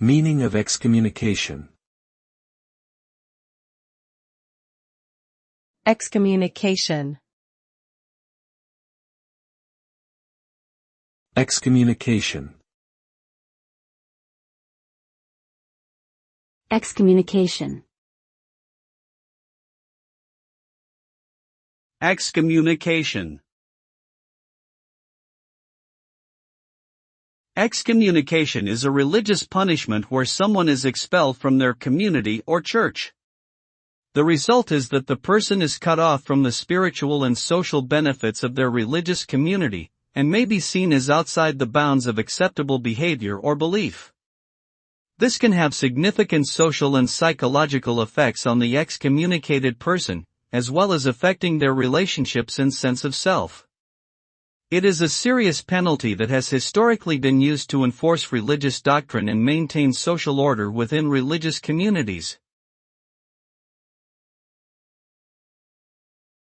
Meaning of excommunication. Excommunication. Excommunication. Excommunication. Excommunication. Excommunication is a religious punishment where someone is expelled from their community or church. The result is that the person is cut off from the spiritual and social benefits of their religious community, and may be seen as outside the bounds of acceptable behavior or belief. This can have significant social and psychological effects on the excommunicated person, as well as affecting their relationships and sense of self. It is a serious penalty that has historically been used to enforce religious doctrine and maintain social order within religious communities.